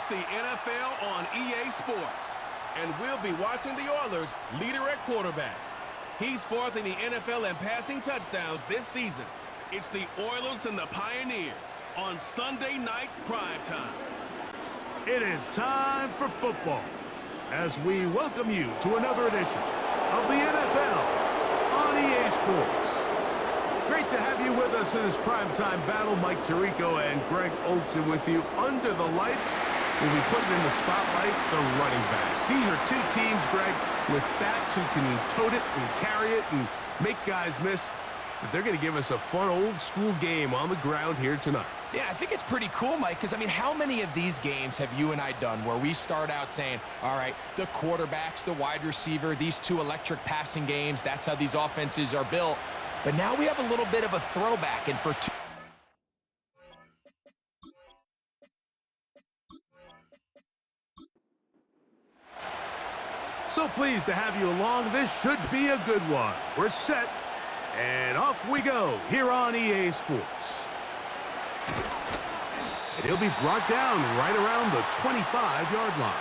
It's the NFL on EA Sports. And we'll be watching the Oilers' leader at quarterback. He's fourth in the NFL in passing touchdowns this season. It's the Oilers and the Pioneers on Sunday Night Primetime. It is time for football as we welcome you to another edition of the NFL on EA Sports. Great to have you with us in this primetime battle. Mike Tirico and Greg Olson with you. Under the lights, we'll be putting in the spotlight the running backs. These are two teams, Greg, with backs who can tote it and carry it and make guys miss. But they're going to give us a fun old-school game on the ground here tonight. Yeah, I think it's pretty cool, Mike, because, I mean, how many of these games have you and I done where we start out saying, all right, the quarterbacks, the wide receiver, these two electric passing games, that's how these offenses are built. But now we have a little bit of a throwback, and for two... So pleased to have you along. This should be a good one. We're set, and off we go here on EA Sports. And he'll be brought down right around the 25-yard line.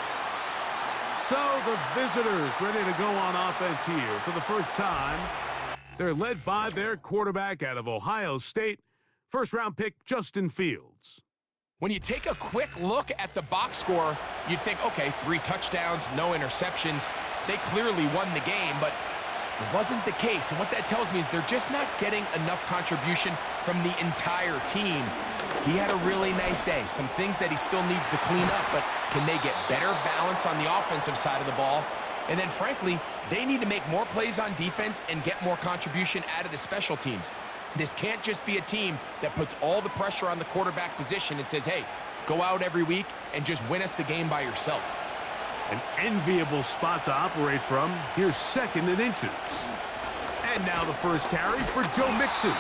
So the visitors ready to go on offense here for the first time. They're led by their quarterback out of Ohio State, first-round pick Justin Fields. When you take a quick look at the box score, you'd think, okay, 3 touchdowns, no interceptions. They clearly won the game, but it wasn't the case. And what that tells me is they're just not getting enough contribution from the entire team. He had a really nice day. Some things that he still needs to clean up, but can they get better balance on the offensive side of the ball? And then, frankly, they need to make more plays on defense and get more contribution out of the special teams. This can't just be a team that puts all the pressure on the quarterback position and says, hey, go out every week and just win us the game by yourself. An enviable spot to operate from. Here's second and inches. And now the first carry for Joe Mixon.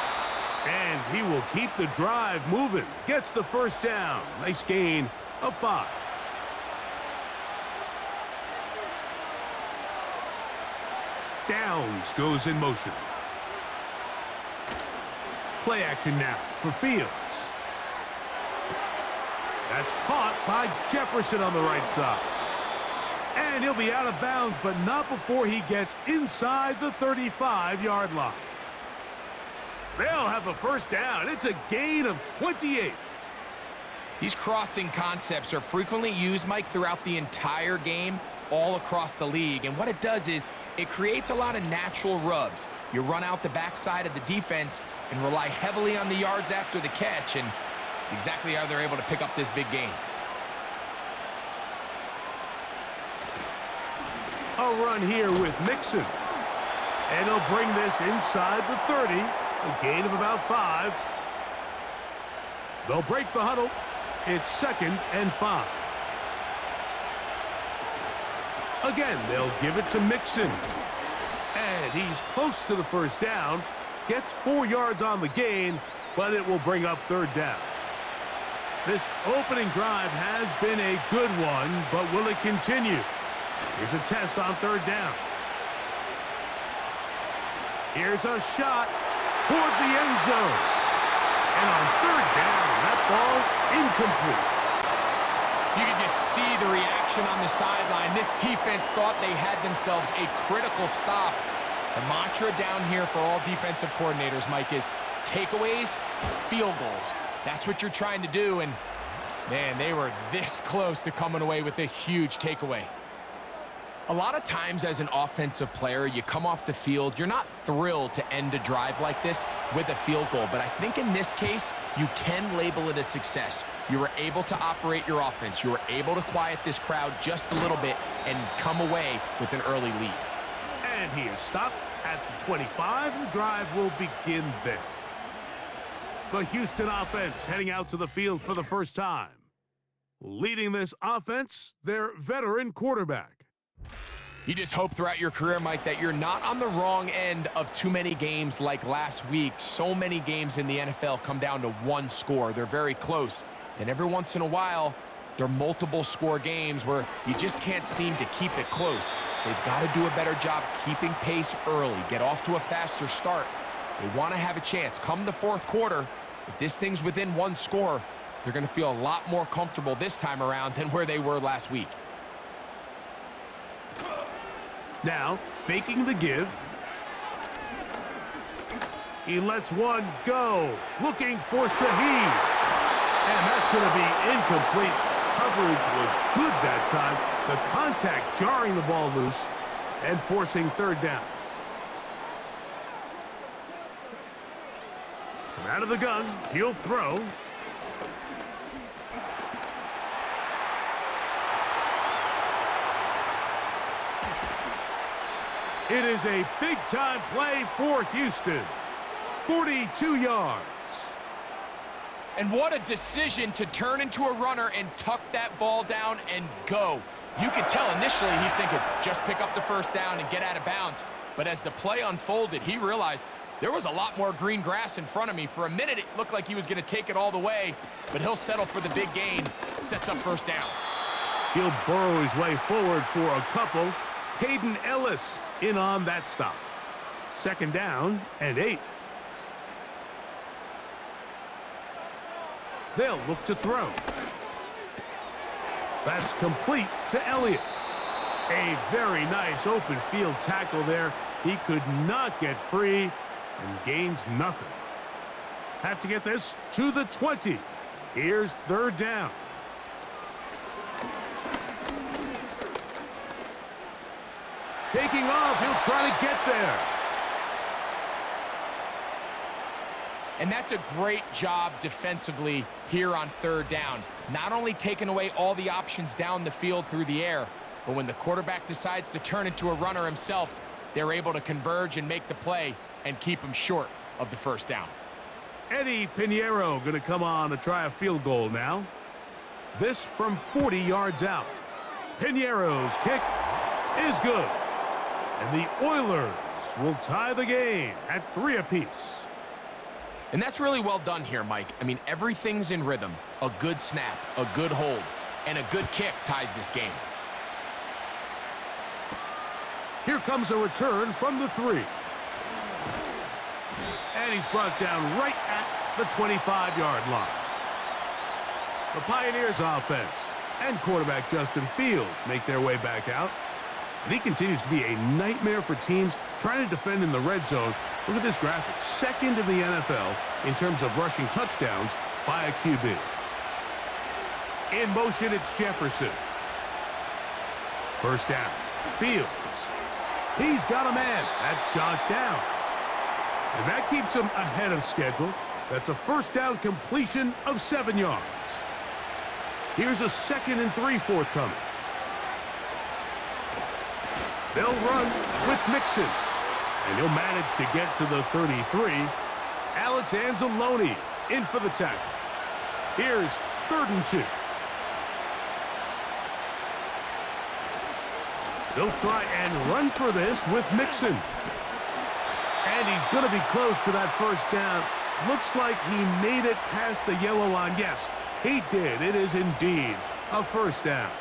And he will keep the drive moving. Gets the first down. Nice gain of 5. Downs goes in motion. Play action now for Fields. That's caught by Jefferson on the right side. And he'll be out of bounds, but not before he gets inside the 35-yard line. They'll have a first down. It's a gain of 28. These crossing concepts are frequently used, Mike, throughout the entire game, all across the league. And what it does is it creates a lot of natural rubs. You run out the backside of the defense and rely heavily on the yards after the catch, and it's exactly how they're able to pick up this big gain. A run here with Mixon. And he'll bring this inside the 30. A gain of about 5. They'll break the huddle. It's 2nd and 5. Again, they'll give it to Mixon. And he's close to the first down. Gets 4 yards on the gain, but it will bring up 3rd down. This opening drive has been a good one, but will it continue? Here's a test on 3rd down. Here's a shot toward the end zone. And on 3rd down, that ball incomplete. You can just see the reaction on the sideline. This defense thought they had themselves a critical stop. The mantra down here for all defensive coordinators, Mike, is takeaways, field goals. That's what you're trying to do, and, man, they were this close to coming away with a huge takeaway. A lot of times as an offensive player, you come off the field, you're not thrilled to end a drive like this with a field goal. But I think in this case, you can label it a success. You were able to operate your offense. You were able to quiet this crowd just a little bit and come away with an early lead. And he is stopped at the 25. The drive will begin there. The Houston offense heading out to the field for the first time. Leading this offense, their veteran quarterback. You just hope throughout your career, Mike, that you're not on the wrong end of too many games like last week. So many games in the NFL come down to 1 score. They're very close. And every once in a while, there are multiple score games where you just can't seem to keep it close. They've got to do a better job keeping pace early, get off to a faster start. They want to have a chance. Come the 4th quarter, if this thing's within 1 score, They're going to feel a lot more comfortable this time around than where they were last week. Now, faking the give. He lets one go, looking for Shaheed. And that's going to be incomplete. Coverage was good that time. The contact jarring the ball loose and forcing third down. From out of the gun, he'll throw. It is a big-time play for Houston. 42 yards. And what a decision to turn into a runner and tuck that ball down and go. You could tell initially he's thinking, just pick up the first down and get out of bounds. But as the play unfolded, he realized there was a lot more green grass in front of me. For a minute, it looked like he was going to take it all the way, but he'll settle for the big gain, sets up first down. He'll burrow his way forward for a couple. Hayden Ellis in on that stop. Second down and 8. They'll look to throw. That's complete to Elliott. A very nice open field tackle there. He could not get free and gains nothing. Have to get this to the 20. Here's third down. Taking off, he'll try to get there. And that's a great job defensively here on third down. Not only taking away all the options down the field through the air, but when the quarterback decides to turn into a runner himself, they're able to converge and make the play and keep him short of the first down. Eddie Pinheiro going to come on to try a field goal now. This from 40 yards out. Pinheiro's kick is good. And the Oilers will tie the game at 3 apiece. And that's really well done here, Mike. I mean, everything's in rhythm. A good snap, a good hold, and a good kick ties this game. Here comes a return from the 3. And he's brought down right at the 25-yard line. The Pioneers offense and quarterback Justin Fields make their way back out. And he continues to be a nightmare for teams trying to defend in the red zone. Look at this graphic. Second in the NFL in terms of rushing touchdowns by a QB. In motion, it's Jefferson. First down. Fields. He's got a man. That's Josh Downs. And that keeps him ahead of schedule. That's a first down completion of 7 yards. Here's a 2nd and 3 forthcoming. They'll run with Mixon. And he'll manage to get to the 33. Alex Anzalone in for the tackle. Here's 3rd and 2. They'll try and run for this with Mixon. And he's going to be close to that first down. Looks like he made it past the yellow line. Yes, he did. It is indeed a first down.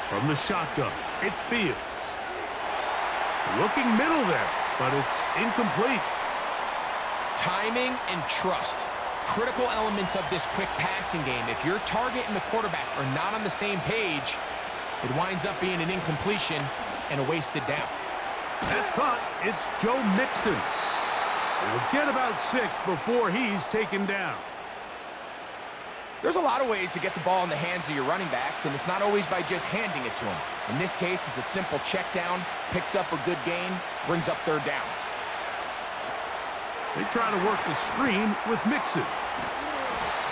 From the shotgun, it's Fields. Looking middle there, but it's incomplete. Timing and trust. Critical elements of this quick passing game. If your target and the quarterback are not on the same page, it winds up being an incompletion and a wasted down. That's caught. It's Joe Mixon. He'll get about 6 before he's taken down. There's a lot of ways to get the ball in the hands of your running backs, and it's not always by just handing it to them. In this case, it's a simple check down, picks up a good gain, brings up third down. They try to work the screen with Mixon.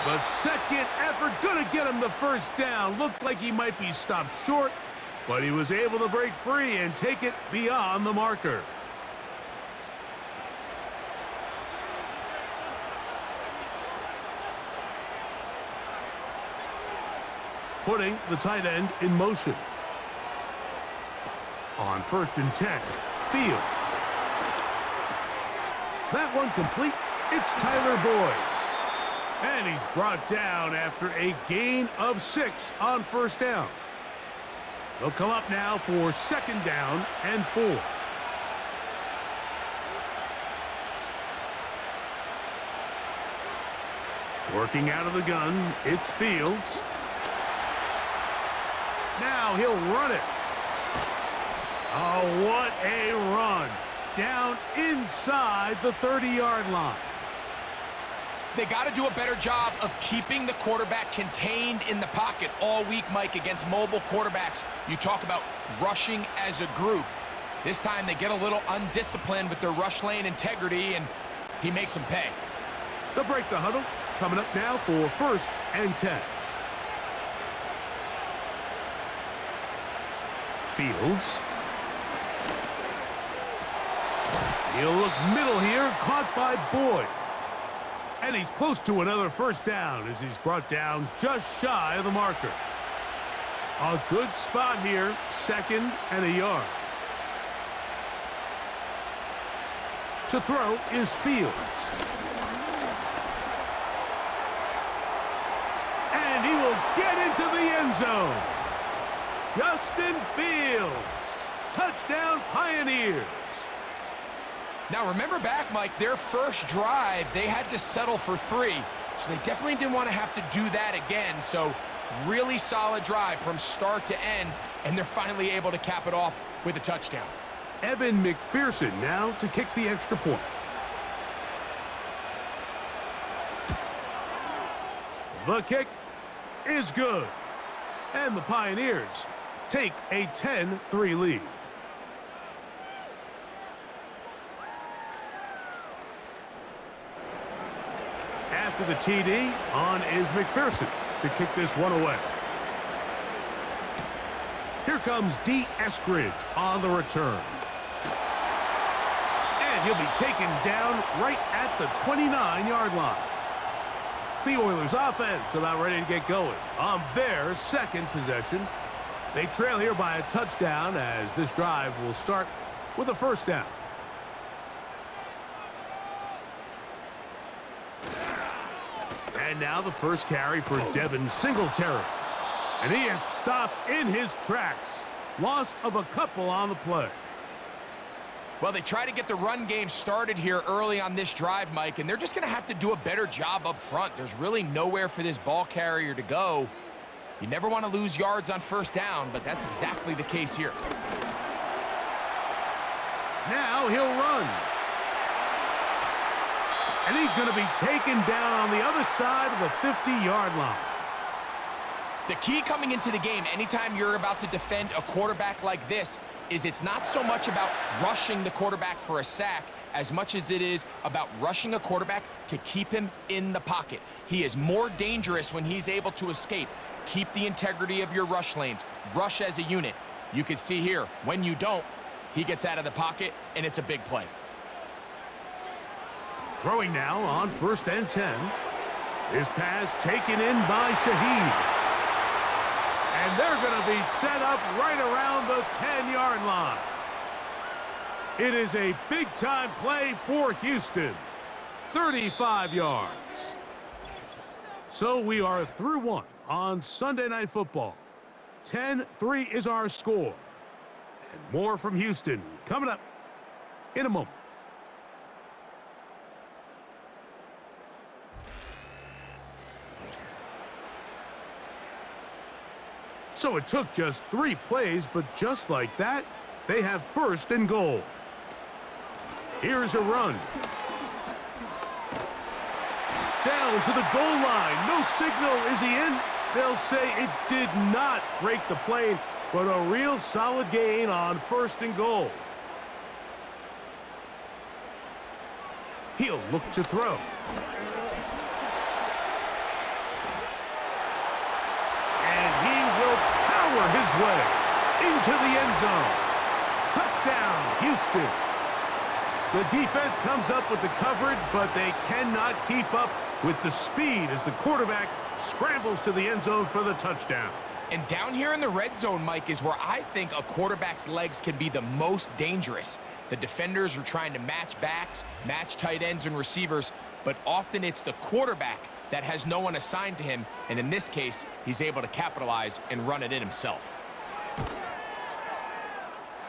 The second effort gonna get him the first down. Looked like he might be stopped short, but he was able to break free and take it beyond the marker. Putting the tight end in motion. On 1st and 10, Fields. That one complete. It's Tyler Boyd. And he's brought down after a gain of 6 on first down. They'll come up now for 2nd down and 4. Working out of the gun, it's Fields. Now he'll run it. Oh, what a run. Down inside the 30-yard line. They got to do a better job of keeping the quarterback contained in the pocket all week, Mike, against mobile quarterbacks. You talk about rushing as a group. This time they get a little undisciplined with their rush lane integrity, and he makes them pay. They'll break the huddle. Coming up now for 1st and 10. Fields. He'll look middle here, caught by Boyd. And he's close to another first down as he's brought down just shy of the marker. A good spot here, 2nd and a yard. To throw is Fields. And he will get into the end zone. Justin Fields. Touchdown Pioneers. Now remember back, Mike, their first drive, they had to settle for 3. So they definitely didn't want to have to do that again. So really solid drive from start to end, and they're finally able to cap it off with a touchdown. Evan McPherson now to kick the extra point. The kick is good. And the Pioneers take a 10-3 lead. After the TD, on is McPherson to kick this one away. Here comes D. Eskridge on the return. And he'll be taken down right at the 29-yard line. The Oilers offense about ready to get going on their 2nd possession. They trail here by a touchdown as this drive will start with a first down. And now the first carry for Devin Singletary. And he is stopped in his tracks. Loss of a couple on the play. Well, they try to get the run game started here early on this drive, Mike, and they're just going to have to do a better job up front. There's really nowhere for this ball carrier to go. You never want to lose yards on first down, but that's exactly the case here. Now he'll run. And he's going to be taken down on the other side of the 50-yard line. The key coming into the game, anytime you're about to defend a quarterback like this, is it's not so much about rushing the quarterback for a sack as much as it is about rushing a quarterback to keep him in the pocket. He is more dangerous when he's able to escape. Keep the integrity of your rush lanes. Rush as a unit. You can see here, when you don't, he gets out of the pocket, and it's a big play. Throwing now on 1st and 10. This pass taken in by Shaheed. And they're going to be set up right around the 10-yard line. It is a big-time play for Houston. 35 yards. So we are through 1 on Sunday Night Football. 10-3 is our score. And more from Houston coming up in a moment. So it took just 3 plays, but just like that, they have 1st and goal. Here's a run. Down to the goal line. No signal. Is he in? They'll say it did not break the plane, but a real solid gain on 1st and goal. He'll look to throw. His way into the end zone. Touchdown, Houston. The defense comes up with the coverage, but they cannot keep up with the speed as the quarterback scrambles to the end zone for the touchdown. And down here in the red zone, Mike, is where I think a quarterback's legs can be the most dangerous. The defenders are trying to match backs, match tight ends and receivers, but often it's the quarterback that has no one assigned to him, and in this case, he's able to capitalize and run it in himself.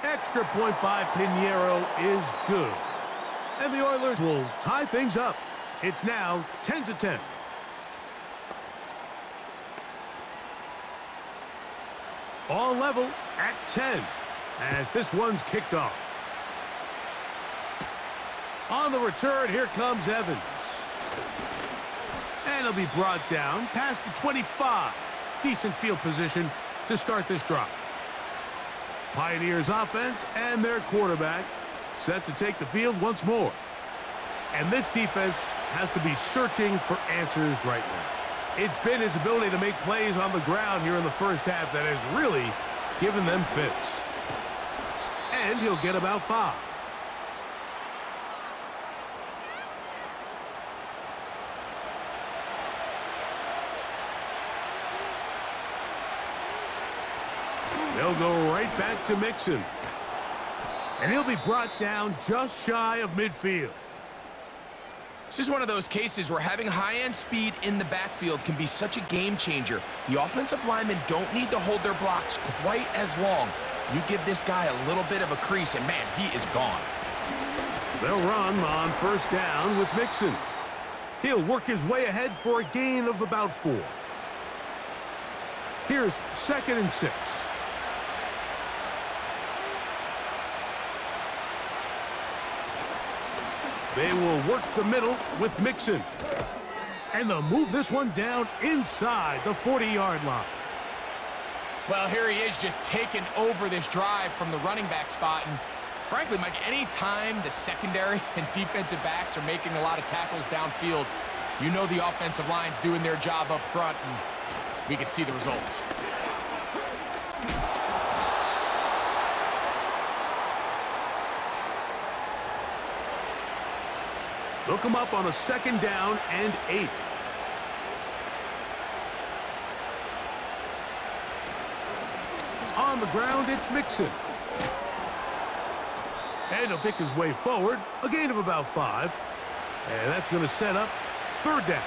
Extra point by Pinheiro is good. And the Oilers will tie things up. It's now 10-10. All level at 10 as this one's kicked off. On the return, here comes Evans. And he'll be brought down past the 25. Decent field position to start this drive. Pioneers offense and their quarterback set to take the field once more. And this defense has to be searching for answers right now. It's been his ability to make plays on the ground here in the first half that has really given them fits. And he'll get about 5. They'll go right back to Mixon. And he'll be brought down just shy of midfield. This is one of those cases where having high-end speed in the backfield can be such a game changer. The offensive linemen don't need to hold their blocks quite as long. You give this guy a little bit of a crease, and man, he is gone. They'll run on first down with Mixon. He'll work his way ahead for a gain of about 4. Here's 2nd and 6. They will work the middle with Mixon. And they'll move this one down inside the 40-yard line. Well, here he is just taking over this drive from the running back spot. And frankly, Mike, any time the secondary and defensive backs are making a lot of tackles downfield, you know the offensive line's doing their job up front, and we can see the results. They'll come up on a 2nd down and 8. On the ground, it's Mixon. And he'll pick his way forward, a gain of about 5. And that's going to set up 3rd down.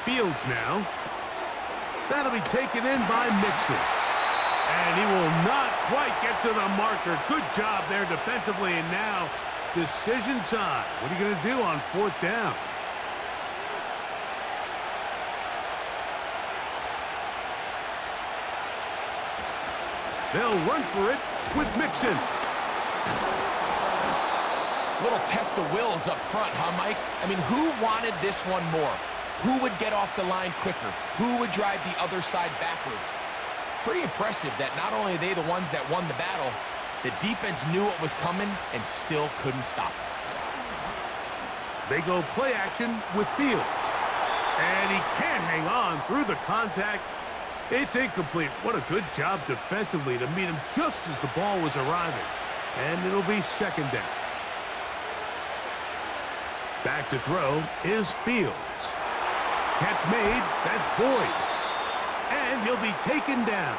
Fields now. That'll be taken in by Mixon. And he will not quite get to the marker. Good job there defensively. And now, decision time. What are you going to do on 4th down? They'll run for it with Mixon. Little test of wills up front, huh, Mike? I mean, who wanted this one more? Who would get off the line quicker? Who would drive the other side backwards? Pretty impressive that not only are they the ones that won the battle, the defense knew what was coming and still couldn't stop it. They go play action with Fields. And he can't hang on through the contact. It's incomplete. What a good job defensively to meet him just as the ball was arriving. And it'll be 2nd down. Back to throw is Fields. Catch made, that's Boyd. And he'll be taken down.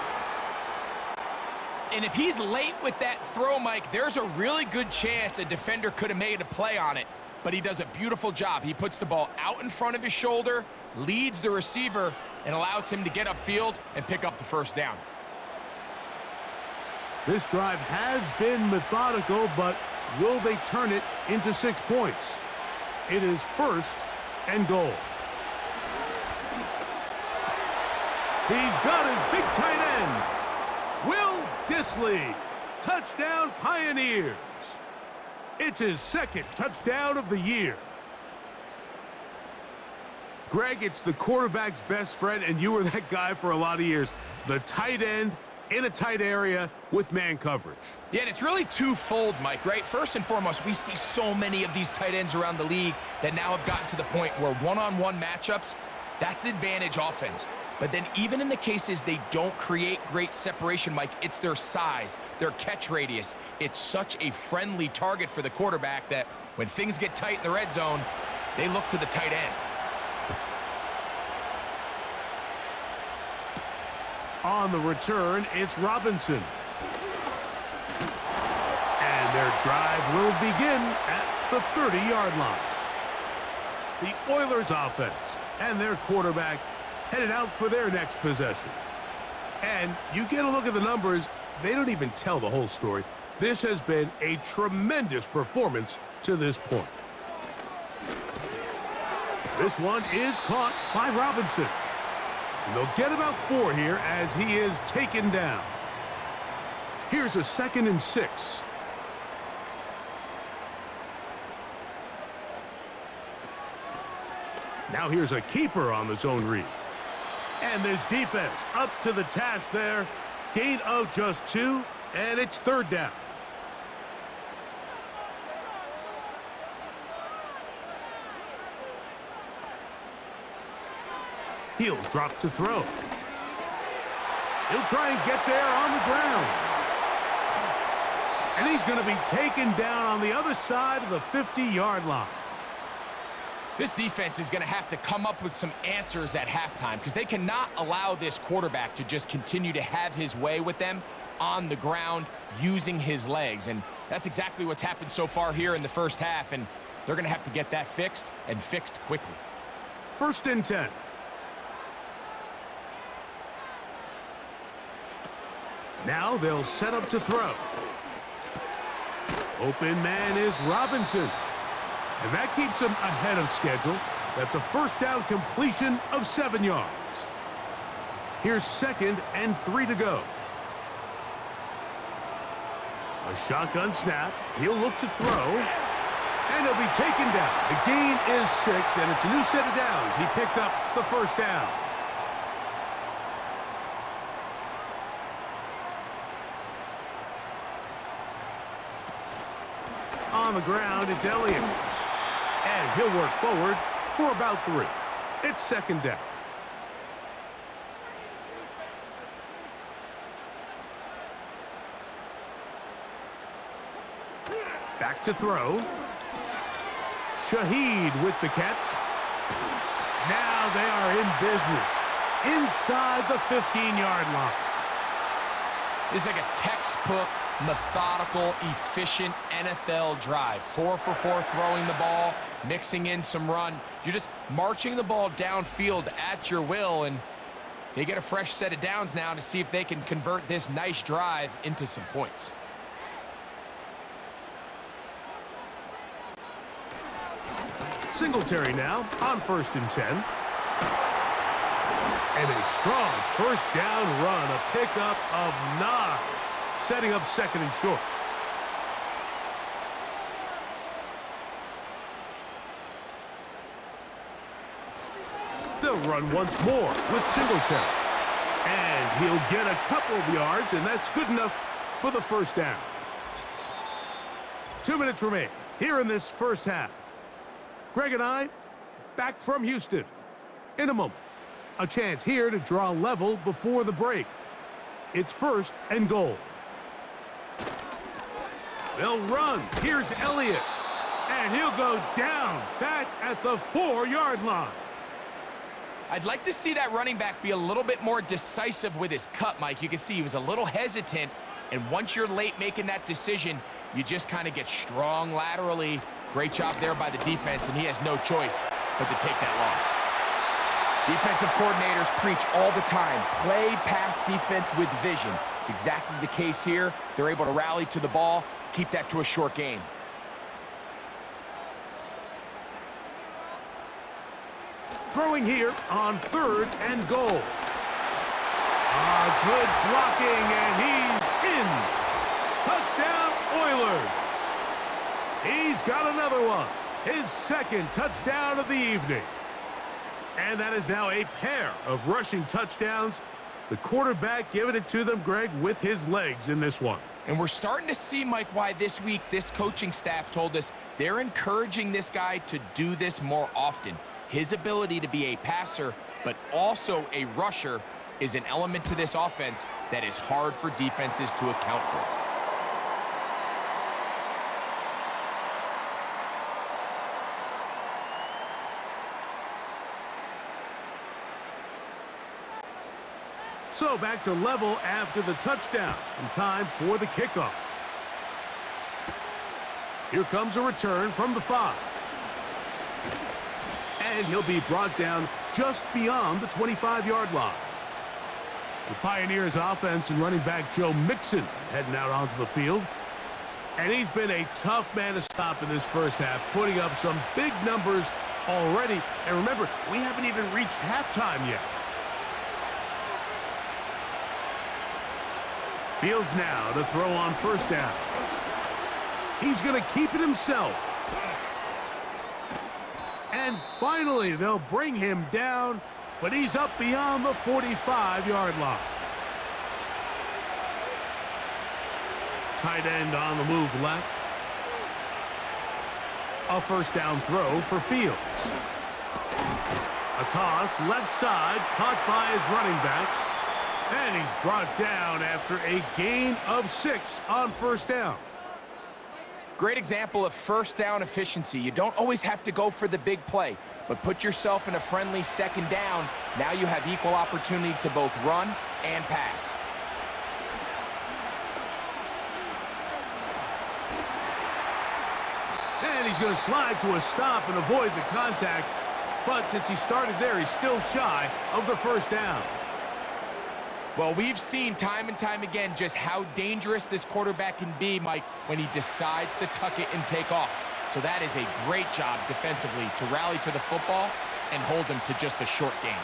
And if he's late with that throw, Mike, there's a really good chance a defender could have made a play on it. But he does a beautiful job. He puts the ball out in front of his shoulder, leads the receiver, and allows him to get upfield and pick up the 1st down. This drive has been methodical, but will they turn it into 6 points? It is 1st and goal. He's got his big tight end, Will Dissly. Touchdown, Pioneers. It's his 2nd touchdown of the year. Greg, it's the quarterback's best friend, and you were that guy for a lot of years. The tight end in a tight area with man coverage. Yeah, and it's really twofold, Mike, right? First and foremost, we see so many of these tight ends around the league that now have gotten to the point where one-on-one matchups, that's advantage offense. But then even in the cases they don't create great separation, Mike, it's their size, their catch radius. It's such a friendly target for the quarterback that when things get tight in the red zone, they look to the tight end. On the return, it's Robinson. And their drive will begin at the 30-yard line. The Oilers offense and their quarterback headed out for their next possession. And you get a look at the numbers, they don't even tell the whole story. This has been a tremendous performance to this point. This one is caught by Robinson. And they'll get about 4 here as he is taken down. Here's a 2nd and 6. Now here's a keeper on the zone read. And this defense up to the task there. Gain of just 2, and it's 3rd down. He'll drop to throw. He'll try and get there on the ground. And he's going to be taken down on the other side of the 50-yard line. This defense is going to have to come up with some answers at halftime because they cannot allow this quarterback to just continue to have his way with them on the ground using his legs. And that's exactly what's happened so far here in the first half, and they're going to have to get that fixed and fixed quickly. 1st and 10. Now they'll set up to throw. Open man is Robinson. And that keeps him ahead of schedule. That's a 1st down completion of 7 yards. Here's 2nd and 3 to go. A shotgun snap. He'll look to throw. And he'll be taken down. The gain is 6, and it's a new set of downs. He picked up the 1st down. On the ground, it's Elliott. And he'll work forward for about 3. It's 2nd down. Back to throw. Shaheed with the catch. Now they are in business inside the 15-yard line. This is like a textbook, methodical, efficient NFL drive. 4 for 4 throwing the ball, mixing in some run. You're just marching the ball downfield at your will, and they get a fresh set of downs now to see if they can convert this nice drive into some points. Singletary now on 1st and 10. And a strong 1st down run, a pickup of 9, setting up 2nd and short. They'll run once more with Singletary. And he'll get a couple of yards, and that's good enough for the 1st down. 2 minutes remain here in this first half. Greg and I back from Houston in a moment. A chance here to draw level before the break. It's 1st and goal. They'll run. Here's Elliott. And he'll go down back at the 4-yard line. I'd like to see that running back be a little bit more decisive with his cut, Mike. You can see he was a little hesitant, and once you're late making that decision, you just kind of get strong laterally. Great job there by the defense, and he has no choice but to take that loss. Defensive coordinators preach all the time, play pass defense with vision. It's exactly the case here. They're able to rally to the ball, keep that to a short gain. Throwing here on 3rd and goal. Good blocking, and he's in. Touchdown, Oilers. He's got another one. His 2nd touchdown of the evening. And that is now a pair of rushing touchdowns. The quarterback giving it to them, Greg, with his legs in this one. And we're starting to see, Mike, why this week this coaching staff told us they're encouraging this guy to do this more often. His ability to be a passer, but also a rusher, is an element to this offense that is hard for defenses to account for. So back to level after the touchdown, and time for the kickoff. Here comes a return from the 5. And he'll be brought down just beyond the 25-yard line. The Pioneers offense and running back Joe Mixon heading out onto the field. And he's been a tough man to stop in this first half, putting up some big numbers already. And remember, we haven't even reached halftime yet. Fields now to throw on first down. He's going to keep it himself. And finally, they'll bring him down, but he's up beyond the 45-yard line. Tight end on the move left. A first down throw for Fields. A toss left side, caught by his running back. And he's brought down after a gain of 6 on first down. Great example of first down efficiency. You don't always have to go for the big play, but put yourself in a friendly second down. Now you have equal opportunity to both run and pass. And he's going to slide to a stop and avoid the contact. But since he started there, he's still shy of the first down. Well, we've seen time and time again just how dangerous this quarterback can be, Mike, when he decides to tuck it and take off. So that is a great job defensively to rally to the football and hold him to just a short gain.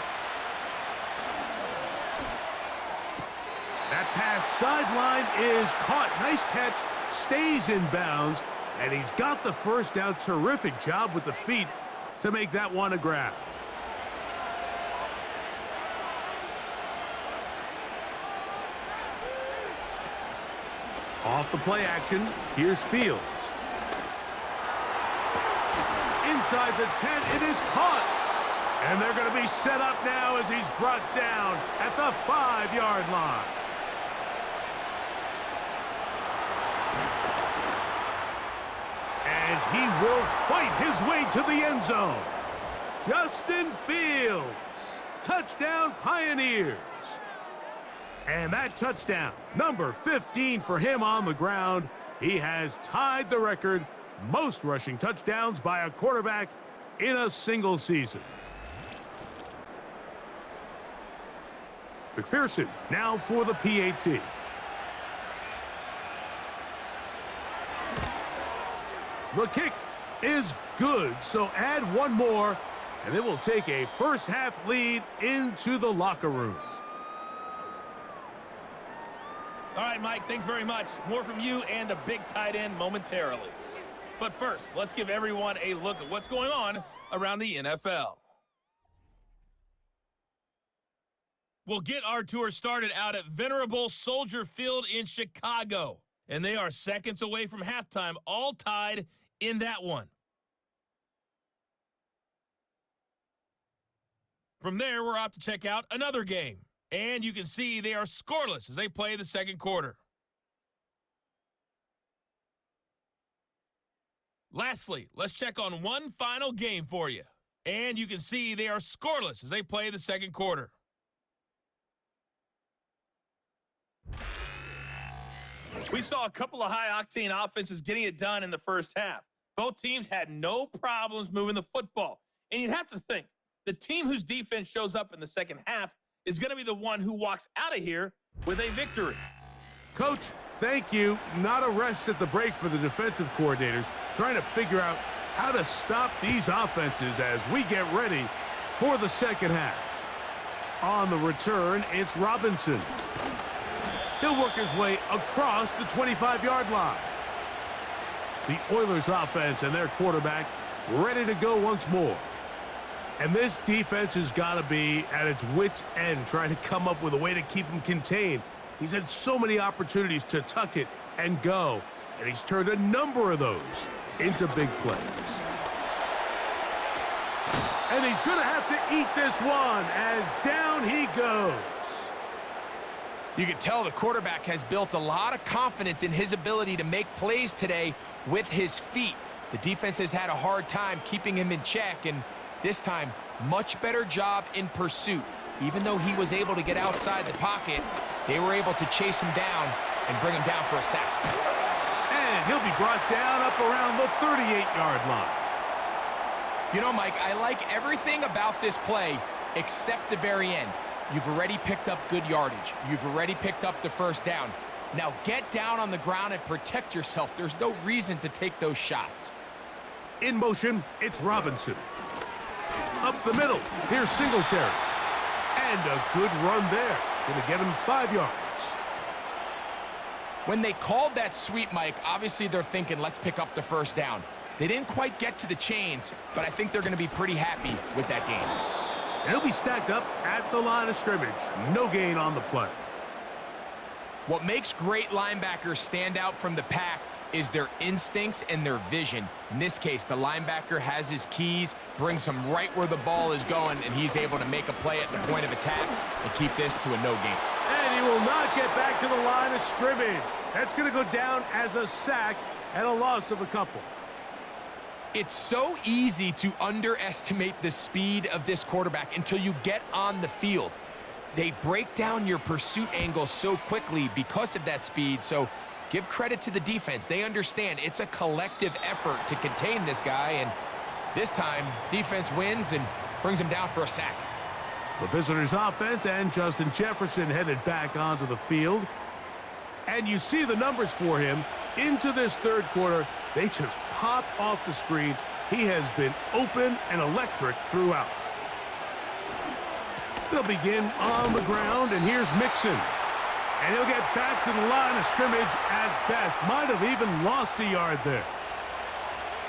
That pass sideline is caught. Nice catch, stays in bounds, and he's got the first down. Terrific job with the feet to make that one a grab. Off the play action, here's Fields. Inside the 10, it is caught. And they're going to be set up now as he's brought down at the 5-yard line. And he will fight his way to the end zone. Justin Fields, touchdown Pioneers. And that touchdown, number 15 for him on the ground. He has tied the record, most rushing touchdowns by a quarterback in a single season. McPherson now for the PAT. The kick is good, so add one more, and it will take a first-half lead into the locker room. All right, Mike, thanks very much. More from you and the big tight end momentarily. But first, let's give everyone a look at what's going on around the NFL. We'll get our tour started out at Venerable Soldier Field in Chicago. And they are seconds away from halftime, all tied in that one. From there, we're off to check out another game. And you can see they are scoreless as they play the second quarter. Lastly, let's check on one final game for you. And you can see they are scoreless as they play the second quarter. We saw a couple of high-octane offenses getting it done in the first half. Both teams had no problems moving the football. And you'd have to think, the team whose defense shows up in the second half is going to be the one who walks out of here with a victory. Coach, thank you. Not a rest at the break for the defensive coordinators, trying to figure out how to stop these offenses as we get ready for the second half. On the return, it's Robinson. He'll work his way across the 25-yard line. The Oilers offense and their quarterback ready to go once more. And this defense has got to be at its wits' end, trying to come up with a way to keep him contained. He's had so many opportunities to tuck it and go, and he's turned a number of those into big plays. And he's going to have to eat this one as down he goes. You can tell the quarterback has built a lot of confidence in his ability to make plays today with his feet. The defense has had a hard time keeping him in check, and this time, much better job in pursuit. Even though he was able to get outside the pocket, they were able to chase him down and bring him down for a sack. And he'll be brought down up around the 38-yard line. You know, Mike, I like everything about this play except the very end. You've already picked up good yardage. You've already picked up the first down. Now get down on the ground and protect yourself. There's no reason to take those shots. In motion, it's Robinson. Up the middle, here's Singletary. And a good run there. Gonna get him 5 yards. When they called that sweep, Mike, obviously they're thinking, let's pick up the first down. They didn't quite get to the chains, but I think they're going to be pretty happy with that gain. And he'll be stacked up at the line of scrimmage. No gain on the play. What makes great linebackers stand out from the pack is their instincts and their vision. In this case, the linebacker has his keys, brings him right where the ball is going, and he's able to make a play at the point of attack and keep this to a no gain. And he will not get back to the line of scrimmage. That's going to go down as a sack and a loss of a couple. It's so easy to underestimate the speed of this quarterback until you get on the field. They break down your pursuit angle so quickly because of that speed, so give credit to the defense. They understand it's a collective effort to contain this guy, and this time, defense wins and brings him down for a sack. The visitors' offense and Justin Jefferson headed back onto the field. And you see the numbers for him into this third quarter. They just pop off the screen. He has been open and electric throughout. They'll begin on the ground, and here's Mixon. And he'll get back to the line of scrimmage at best. Might have even lost a yard there.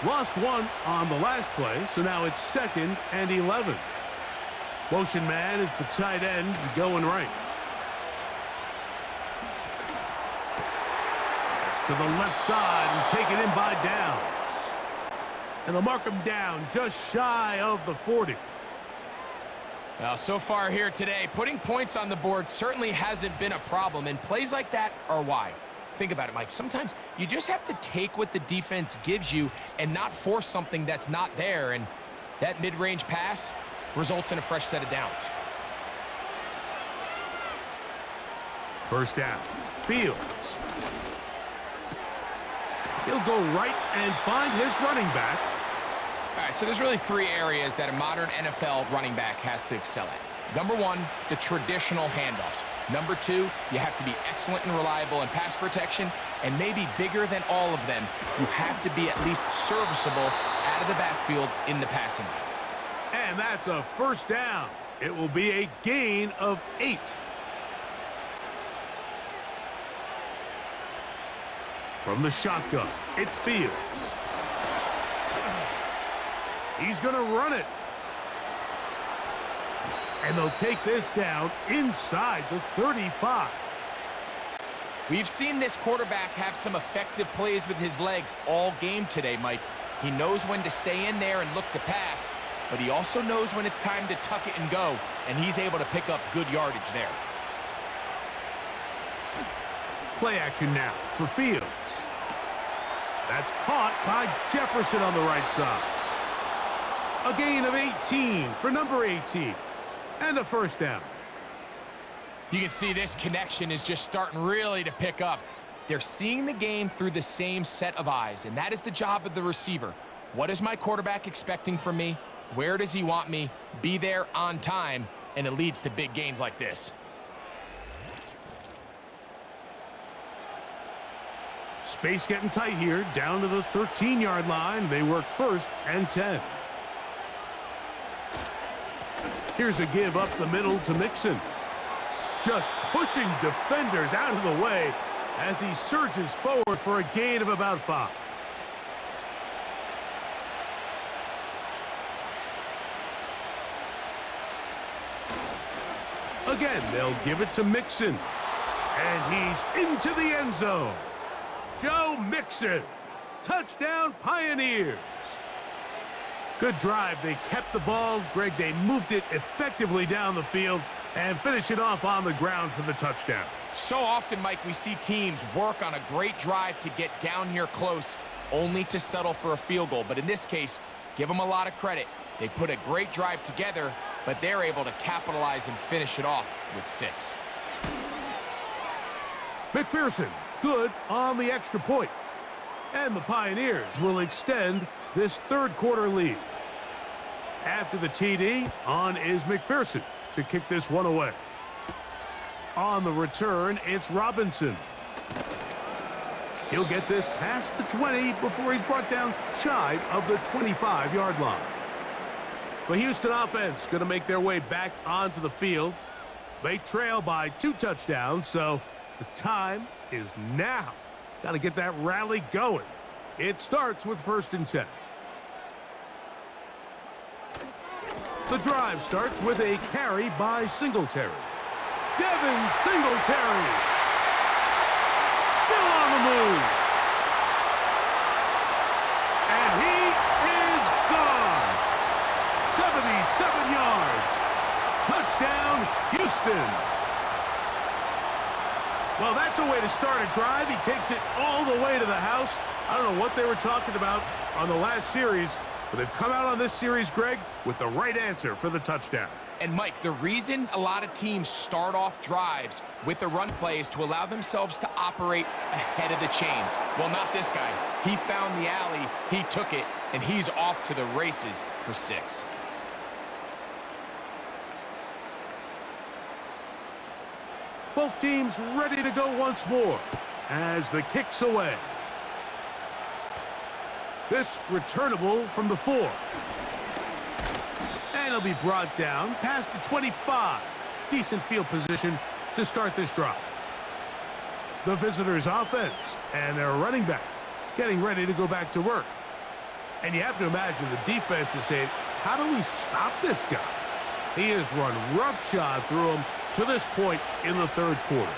Lost one on the last play, so now it's 2nd and 11. Motion man is the tight end going right. That's to the left side and taken in by Downs. And they'll mark him down just shy of the 40. Now, so far here today, putting points on the board certainly hasn't been a problem, and plays like that are why. Think about it, Mike. Sometimes you just have to take what the defense gives you and not force something that's not there, and that mid-range pass results in a fresh set of downs. First down. Fields. He'll go right and find his running back. All right, so there's really 3 areas that a modern NFL running back has to excel at. Number 1, the traditional handoffs. Number 2, you have to be excellent and reliable in pass protection, and maybe bigger than all of them, you have to be at least serviceable out of the backfield in the passing game. And that's a first down. It will be a gain of 8. From the shotgun, it's Fields. He's going to run it. And they'll take this down inside the 35. We've seen this quarterback have some effective plays with his legs all game today, Mike. He knows when to stay in there and look to pass, but he also knows when it's time to tuck it and go, and he's able to pick up good yardage there. Play action now for Fields. That's caught by Jefferson on the right side. A gain of 18 for number 18. And a first down. You can see this connection is just starting really to pick up. They're seeing the game through the same set of eyes, and that is the job of the receiver. What is my quarterback expecting from me? Where does he want me? Be there on time, and it leads to big gains like this. Space getting tight here, down to the 13-yard line. They work 1st and 10. Here's a give up the middle to Mixon. Just pushing defenders out of the way as he surges forward for a gain of about 5. Again, they'll give it to Mixon. And he's into the end zone. Joe Mixon. Touchdown Pioneers. Good drive. They kept the ball. Greg, they moved it effectively down the field and finish it off on the ground for the touchdown. So often, Mike, we see teams work on a great drive to get down here close, only to settle for a field goal. But in this case, give them a lot of credit. They put a great drive together, but they're able to capitalize and finish it off with 6. McPherson, good on the extra point. And the Pioneers will extend this third quarter lead. After the TD, on is McPherson to kick this one away. On the return, it's Robinson. He'll get this past the 20 before he's brought down shy of the 25-yard line. The Houston offense going to make their way back onto the field. They trail by 2 touchdowns, so the time is now. Got to get that rally going. It starts with 1st and 10. The drive starts with a carry by Singletary. Devin Singletary. Still on the move. And he is gone. 77 yards. Touchdown, Houston. Well, that's a way to start a drive. He takes it all the way to the house. I don't know what they were talking about on the last series, but they've come out on this series, Greg, with the right answer for the touchdown. And, Mike, the reason a lot of teams start off drives with a run play is to allow themselves to operate ahead of the chains. Well, not this guy. He found the alley, he took it, and he's off to the races for 6. Both teams ready to go once more as the kick's away. This returnable from the 4. And he'll be brought down past the 25. Decent field position to start this drive. The visitors' offense and their running back getting ready to go back to work. And you have to imagine the defense is saying, how do we stop this guy? He has run roughshod through him to this point in the 3rd quarter.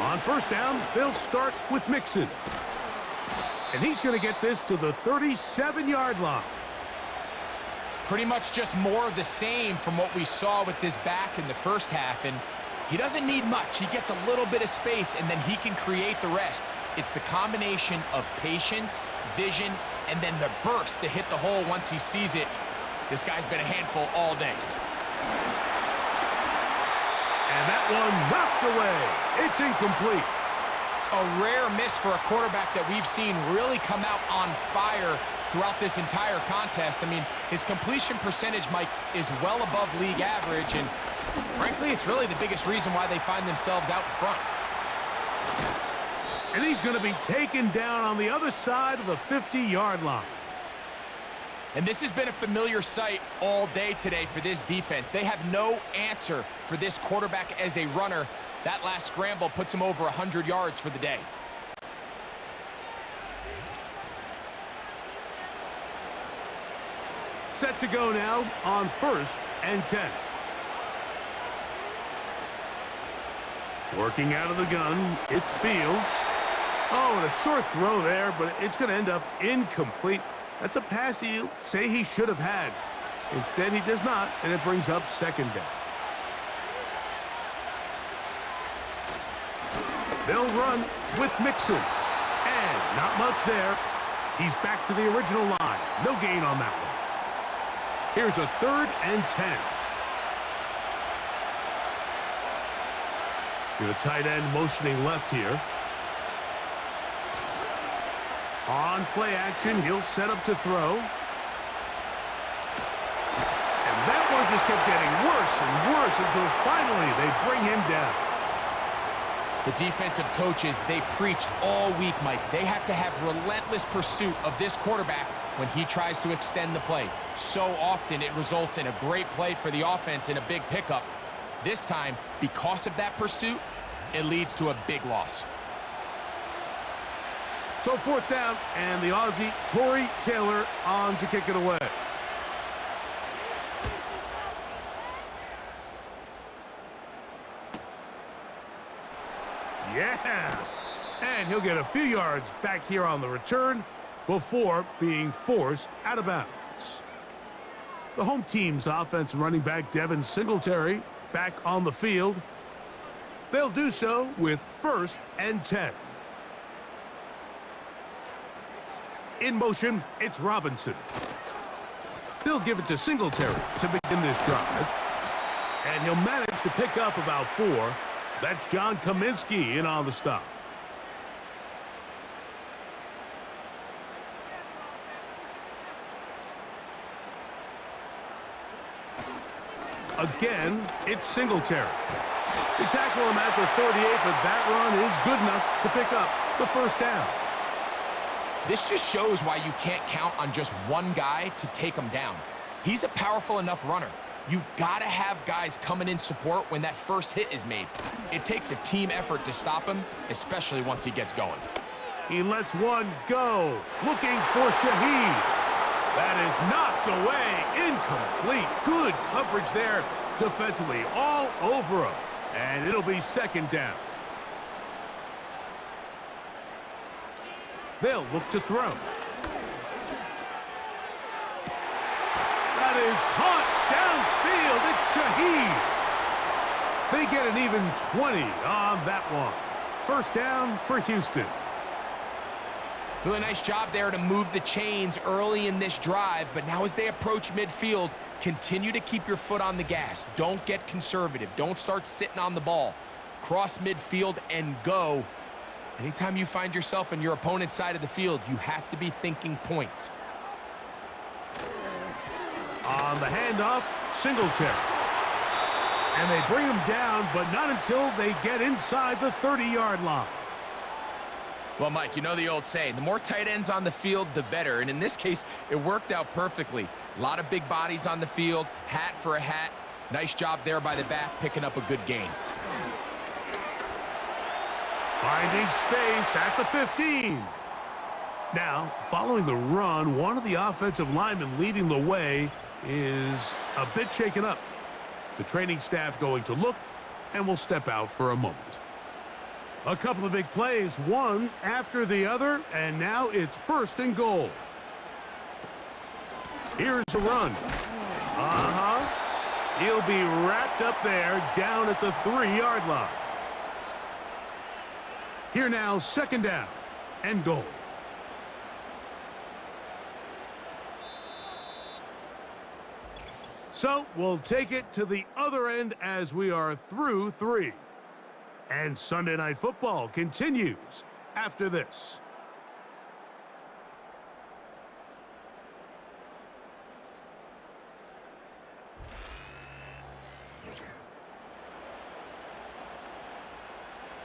On 1st down, they'll start with Mixon. And he's going to get this to the 37-yard line. Pretty much just more of the same from what we saw with this back in the first half. And he doesn't need much. He gets a little bit of space, and then he can create the rest. It's the combination of patience, vision, and then the burst to hit the hole once he sees it. This guy's been a handful all day. And that one knocked away. It's incomplete. A rare miss for a quarterback that we've seen really come out on fire throughout this entire contest. I mean, his completion percentage, Mike, is well above league average, and frankly, it's really the biggest reason why they find themselves out in front. And he's going to be taken down on the other side of the 50-yard line. And this has been a familiar sight all day today for this defense. They have no answer for this quarterback as a runner. That last scramble puts him over 100 yards for the day. Set to go now on 1st and 10. Working out of the gun, it's Fields. Oh, and a short throw there, but it's going to end up incomplete. That's a pass he'll say he should have had. Instead, he does not, and it brings up 2nd down. They'll run with Mixon. And not much there. He's back to the original line. No gain on that one. Here's a 3rd and 10. The tight end motioning left here. On play action, he'll set up to throw. And that one just kept getting worse and worse until finally they bring him down. The defensive coaches, they preached all week, Mike. They have to have relentless pursuit of this quarterback when he tries to extend the play. So often it results in a great play for the offense and a big pickup. This time, because of that pursuit, it leads to a big loss. So 4th down, and the Aussie, Torrey Taylor, on to kick it away. Yeah! And he'll get a few yards back here on the return before being forced out of bounds. The home team's offensive running back, Devin Singletary, back on the field. They'll do so with 1st and 10. In motion, it's Robinson. They'll give it to Singletary to begin this drive. And he'll manage to pick up about 4. That's John Kaminsky in on the stop. Again, it's Singletary. They tackle him at the 38, but that run is good enough to pick up the first down. This just shows why you can't count on just one guy to take him down. He's a powerful enough runner. You gotta have guys coming in support when that first hit is made. It takes a team effort to stop him, especially once he gets going. He lets one go, looking for Shaheed. That is knocked away, incomplete. Good coverage there defensively, all over him. And it'll be second down. They'll look to throw. That is caught downfield. It's Shaheed. They get an even 20 on that one. First down for Houston. Really nice job there to move the chains early in this drive, but now as they approach midfield, continue to keep your foot on the gas. Don't get conservative. Don't start sitting on the ball. Cross midfield and go. Anytime you find yourself on your opponent's side of the field, you have to be thinking points. On the handoff, Singletary. And they bring him down, but not until they get inside the 30-yard line. Well, Mike, you know the old saying, the more tight ends on the field, the better. And in this case, it worked out perfectly. A lot of big bodies on the field, hat for a hat. Nice job there by the back, picking up a good gain. Finding space at the 15. Now, following the run, one of the offensive linemen leading the way is a bit shaken up. The training staff going to look and will step out for a moment. A couple of big plays, one after the other, and now it's first and goal. Here's a run. He'll be wrapped up there down at the 3-yard line. Here now, second down and goal. So we'll take it to the other end as we are through 3. And Sunday Night Football continues after this.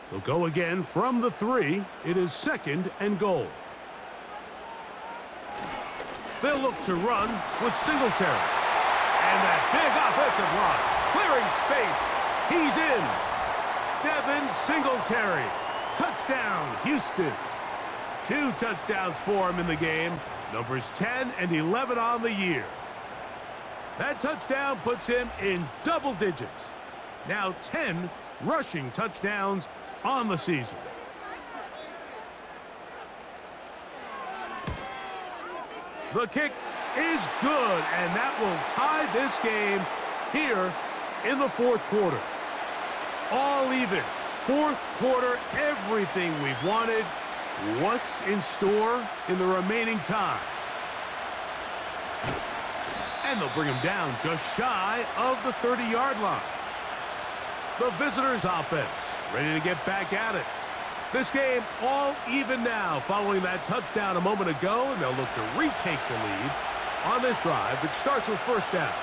They'll go again from the 3. It is second and goal. They'll look to run with Singletary. And that big offensive line, clearing space. He's in. Devin Singletary. Touchdown, Houston. 2 touchdowns for him in the game. Numbers 10 and 11 on the year. That touchdown puts him in double digits. Now 10 rushing touchdowns on the season. The kick is good, and that will tie this game here in the fourth quarter. All even. Fourth quarter, everything we've wanted. What's in store in the remaining time? And they'll bring him down just shy of the 30-yard line. The visitors' offense ready to get back at it. This game all even now following that touchdown a moment ago, and they'll look to retake the lead on this drive that starts with first down.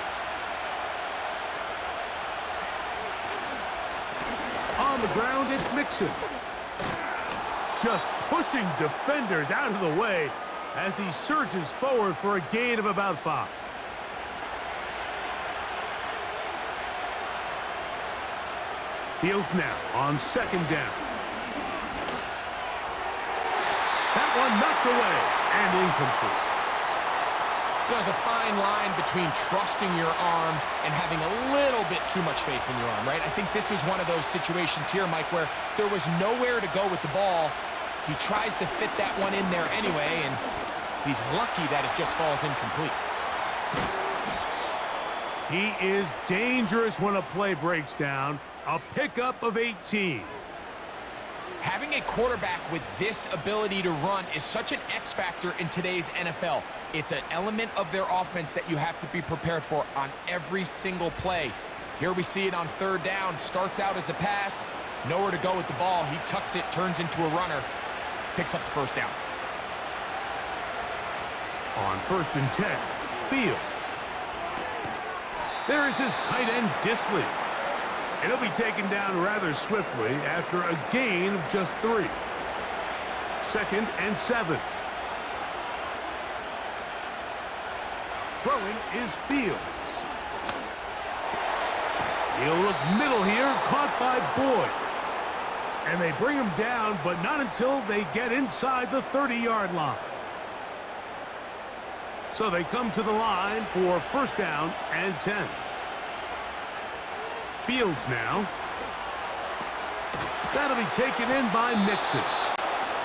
On the ground, it's Mixon. Just pushing defenders out of the way as he surges forward for a gain of about 5. Fields now on second down. That one knocked away and incomplete. There's a fine line between trusting your arm and having a little bit too much faith in your arm, right? I think this is one of those situations here, Mike, where there was nowhere to go with the ball. He tries to fit that one in there anyway, and he's lucky that it just falls incomplete. He is dangerous when a play breaks down. A pickup of 18. Having a quarterback with this ability to run is such an X factor in today's NFL. It's an element of their offense that you have to be prepared for on every single play. Here we see it on third down. Starts out as a pass. Nowhere to go with the ball. He tucks it, turns into a runner. Picks up the first down. On first and 10, Fields. There is his tight end, Disley. And he'll be taken down rather swiftly after a gain of just 3. 2nd and 7. Throwing is Fields. He'll look middle here, caught by Boyd. And they bring him down, but not until they get inside the 30-yard line. So they come to the line for 1st down and 10. Fields now. That'll be taken in by Mixon.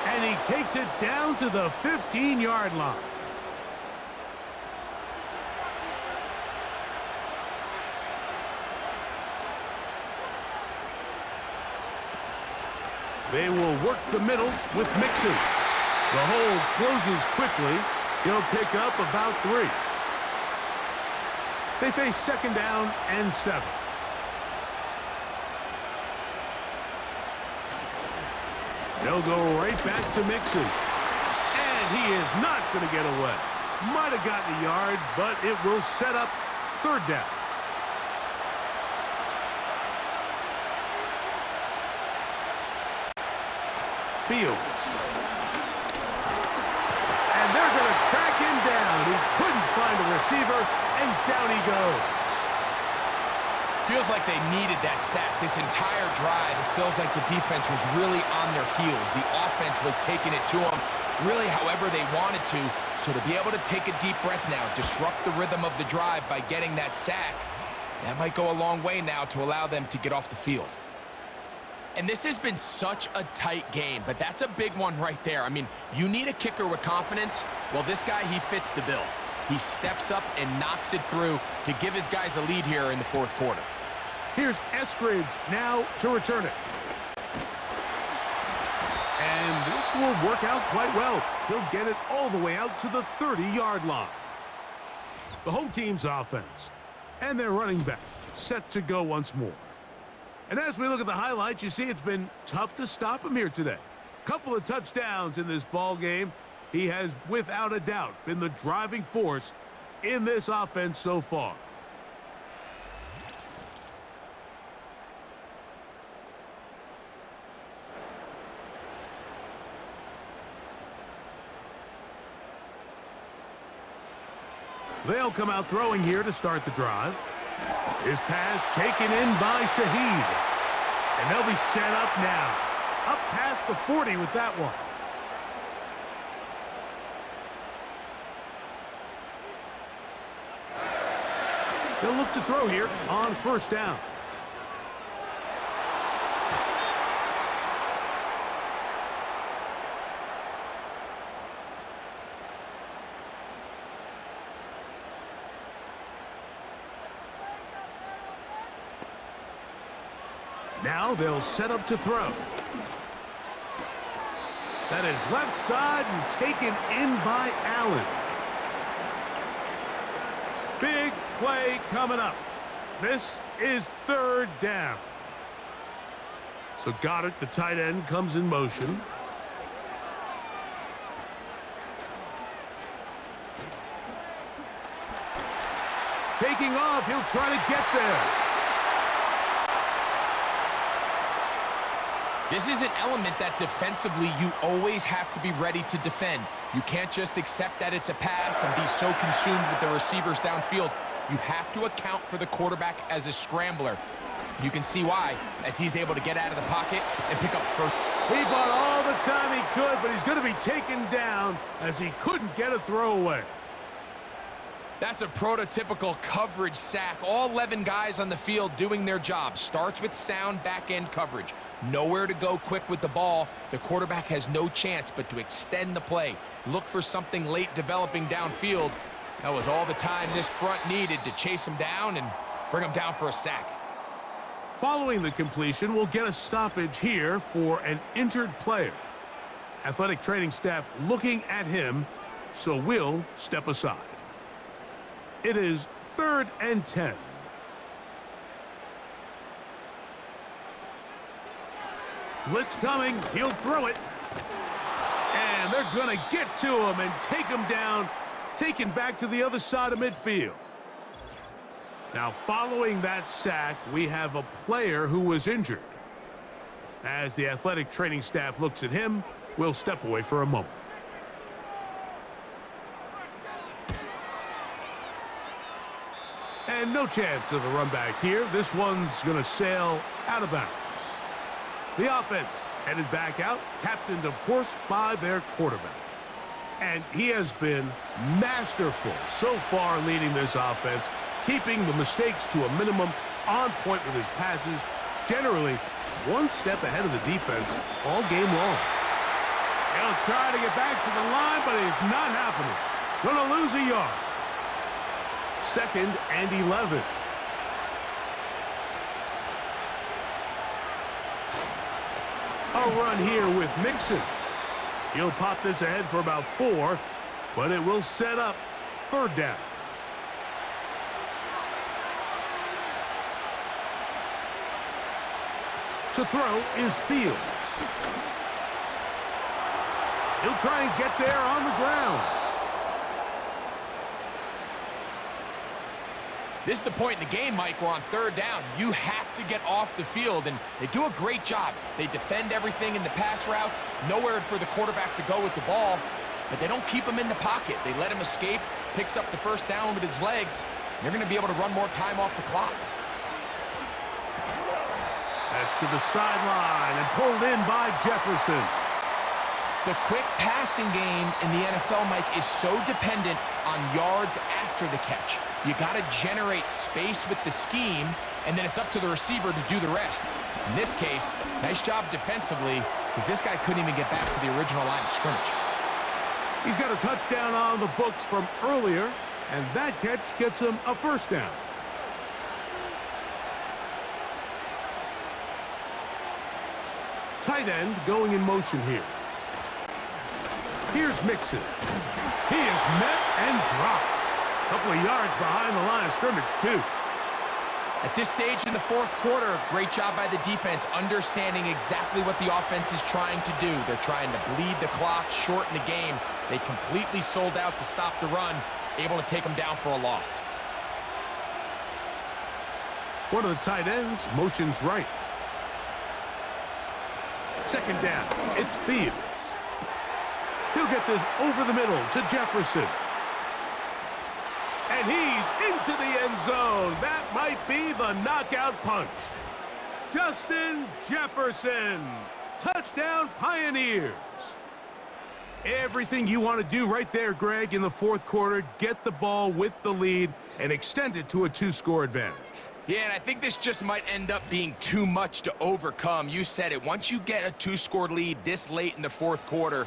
And he takes it down to the 15-yard line. They will work the middle with Mixon. The hole closes quickly. He'll pick up about 3. They face 2nd down and 7. They'll go right back to Mixon. And he is not going to get away. Might have gotten a yard, but it will set up 3rd down. Fields. And they're going to track him down. He couldn't find a receiver, and down he goes. Feels like they needed that sack. This entire drive, it feels like the defense was really on their heels. The offense was taking it to them really however they wanted to. So to be able to take a deep breath now, disrupt the rhythm of the drive by getting that sack, that might go a long way now to allow them to get off the field. And this has been such a tight game, but that's a big one right there. I mean, you need a kicker with confidence. Well, this guy, he fits the bill. He steps up and knocks it through to give his guys a lead here in the 4th quarter. Here's Eskridge now to return it. And this will work out quite well. He'll get it all the way out to the 30-yard line. The home team's offense and their running back set to go once more. And as we look at the highlights, you see it's been tough to stop him here today. Couple of touchdowns in this ball game. He has, without a doubt, been the driving force in this offense so far. They'll come out throwing here to start the drive. His pass taken in by Shaheed. And they'll be set up now. Up past the 40 with that one. They'll look to throw here on 1st down. Now they'll set up to throw. That is left side and taken in by Allen. Big play coming up. This is 3rd down. So Goddard, the tight end, comes in motion. Taking off, he'll try to get there. This is an element that defensively you always have to be ready to defend. You can't just accept that it's a pass and be so consumed with the receivers downfield. You have to account for the quarterback as a scrambler. You can see why, as he's able to get out of the pocket and pick up 1st. He bought all the time he could, but he's going to be taken down as he couldn't get a throwaway. That's a prototypical coverage sack. All 11 guys on the field doing their job. Starts with sound back-end coverage. Nowhere to go quick with the ball. The quarterback has no chance but to extend the play. Look for something late developing downfield. That was all the time this front needed to chase him down and bring him down for a sack. Following the completion, we'll get a stoppage here for an injured player. Athletic training staff looking at him, so we'll step aside. It is 3rd and 10. Blitz coming. He'll throw it. And they're going to get to him and take him down, taken back to the other side of midfield. Now, following that sack, we have a player who was injured. As the athletic training staff looks at him, we'll step away for a moment. And no chance of a run back here. This one's going to sail out of bounds. The offense headed back out, captained, of course, by their quarterback. And he has been masterful so far leading this offense, keeping the mistakes to a minimum, on point with his passes, generally one step ahead of the defense all game long. He'll try to get back to the line, but it's not happening. Going to lose a yard. 2nd and 11. A run here with Mixon. He'll pop this ahead for about 4, but it will set up 3rd down. To throw is Fields. He'll try and get there on the ground. This is the point in the game, Mike, where on 3rd down, you have to get off the field, and they do a great job. They defend everything in the pass routes, nowhere for the quarterback to go with the ball, but they don't keep him in the pocket. They let him escape, picks up the 1st down with his legs. They're going to be able to run more time off the clock. That's to the sideline and pulled in by Jefferson. The quick passing game in the NFL, Mike, is so dependent on yards after the catch. You got to generate space with the scheme, and then it's up to the receiver to do the rest. In this case, nice job defensively, because this guy couldn't even get back to the original line of scrimmage. He's got a touchdown on the books from earlier, and that catch gets him a 1st down. Tight end going in motion here. Here's Mixon. He is met and dropped. A couple of yards behind the line of scrimmage, too. At this stage in the 4th quarter, great job by the defense, understanding exactly what the offense is trying to do. They're trying to bleed the clock, shorten the game. They completely sold out to stop the run, able to take them down for a loss. One of the tight ends motions right. 2nd down, it's Fields. He'll get this over the middle to Jefferson. And he's into the end zone. That might be the knockout punch. Justin Jefferson. Touchdown Pioneers. Everything you want to do right there, Greg, in the 4th quarter. Get the ball with the lead and extend it to a 2-score advantage. Yeah, and I think this just might end up being too much to overcome. You said it. Once you get a 2-score lead this late in the 4th quarter,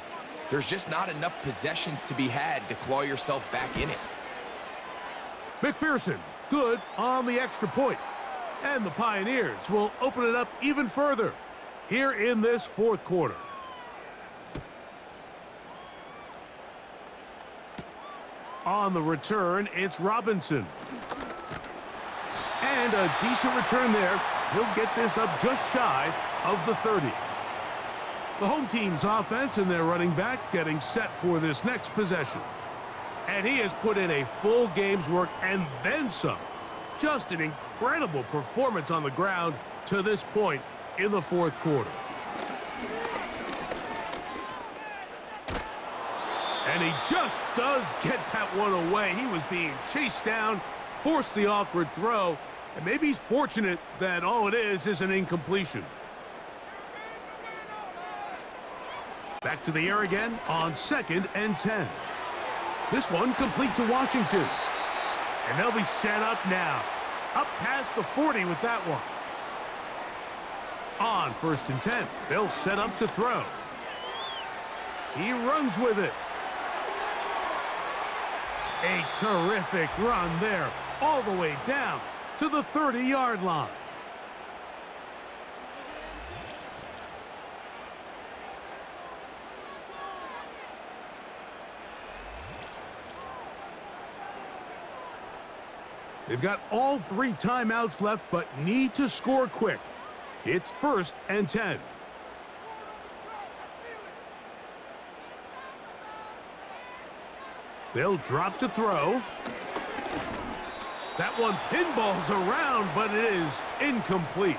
there's just not enough possessions to be had to claw yourself back in it. McPherson, good on the extra point. And the Pioneers will open it up even further here in this 4th quarter. On the return, it's Robinson. And a decent return there. He'll get this up just shy of the 30. The home team's offense and their running back getting set for this next possession. And he has put in a full game's work and then some. Just an incredible performance on the ground to this point in the 4th quarter. And he just does get that one away. He was being chased down, forced the awkward throw, and maybe he's fortunate that all it is an incompletion. Back to the air again on 2nd and 10. This one complete to Washington. And they'll be set up now. Up past the 40 with that one. On 1st and 10, they'll set up to throw. He runs with it. A terrific run there, all the way down to the 30-yard line. They've got all 3 timeouts left, but need to score quick. It's 1st and 10. They'll drop to throw. That one pinballs around, but it is incomplete.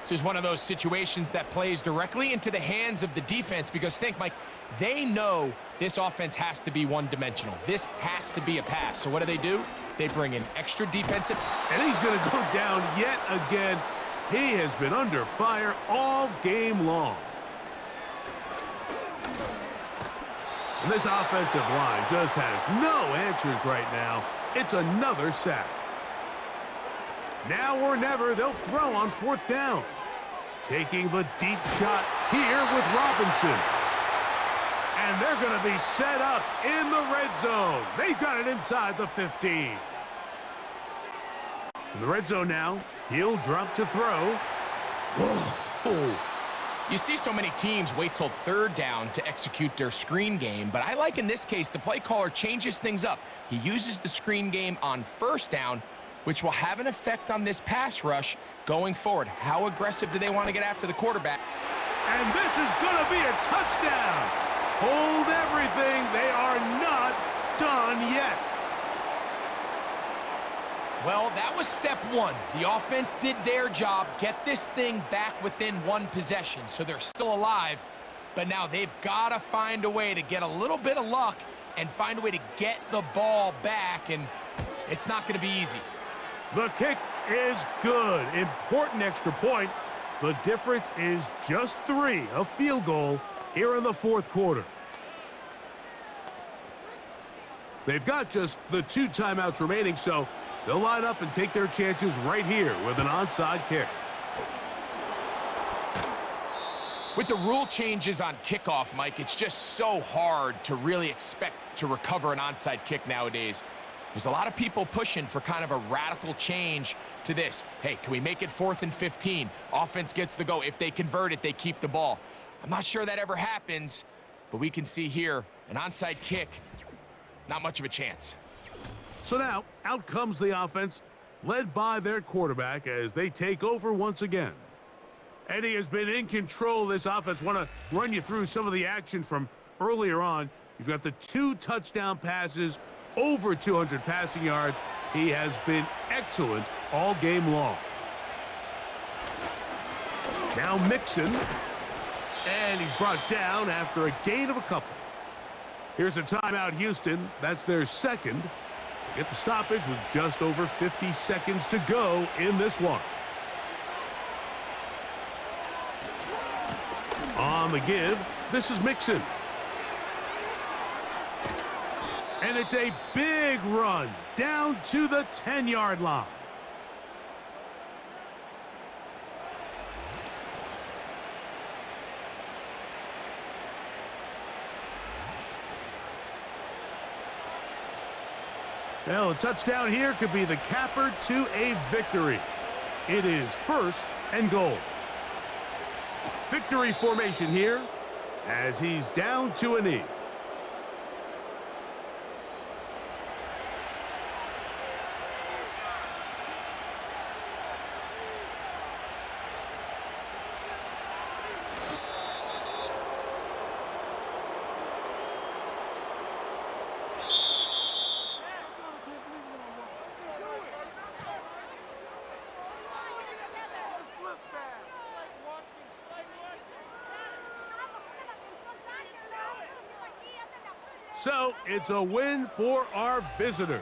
This is one of those situations that plays directly into the hands of the defense because think, Mike, they know this offense has to be one-dimensional. This has to be a pass. So what do? They bring in extra defensive. And he's going to go down yet again. He has been under fire all game long. And this offensive line just has no answers right now. It's another sack. Now or never, they'll throw on 4th down. Taking the deep shot here with Robinson. And they're going to be set up in the red zone. They've got it inside the 15. In the red zone now, he'll drop to throw. Whoa. You see so many teams wait till 3rd down to execute their screen game, but I like in this case the play caller changes things up. He uses the screen game on 1st down, which will have an effect on this pass rush going forward. How aggressive do they want to get after the quarterback? And this is going to be a touchdown. Hold everything. They are not done yet. Well, that was step 1. The offense did their job, get this thing back within 1 possession, so they're still alive. But now they've got to find a way to get a little bit of luck and find a way to get the ball back, and it's not going to be easy. The kick is good. Important extra point. The difference is just 3, a field goal here in the 4th quarter. They've got just the 2 timeouts remaining, so they'll line up and take their chances right here with an onside kick. With the rule changes on kickoff, Mike, it's just so hard to really expect to recover an onside kick nowadays. There's a lot of people pushing for kind of a radical change to this. Hey, can we make it 4th and 15? Offense gets the go. If they convert it, they keep the ball. I'm not sure that ever happens, but we can see here an onside kick, not much of a chance. So now, out comes the offense, led by their quarterback as they take over once again. Eddie has been in control of this offense. Want to run you through some of the action from earlier on. You've got the 2 touchdown passes, over 200 passing yards. He has been excellent all game long. Now Mixon, and he's brought down after a gain of a couple. Here's a timeout, Houston. That's their 2nd. Get the stoppage with just over 50 seconds to go in this one. On the give, this is Mixon. And it's a big run down to the 10-yard line. Well, a touchdown here could be the capper to a victory. It is 1st and goal. Victory formation here as he's down to a knee. So it's a win for our visitors.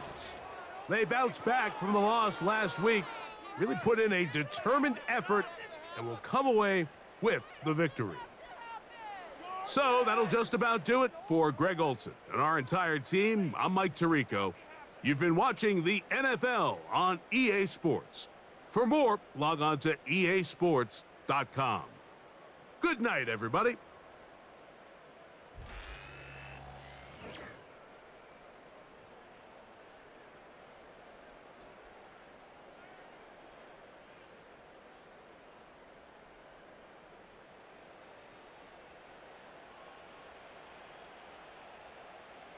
They bounced back from the loss last week, really put in a determined effort, and will come away with the victory. So that'll just about do it for Greg Olson and our entire team. I'm Mike Tirico. You've been watching the NFL on EA Sports. For more, log on to easports.com. Good night, everybody.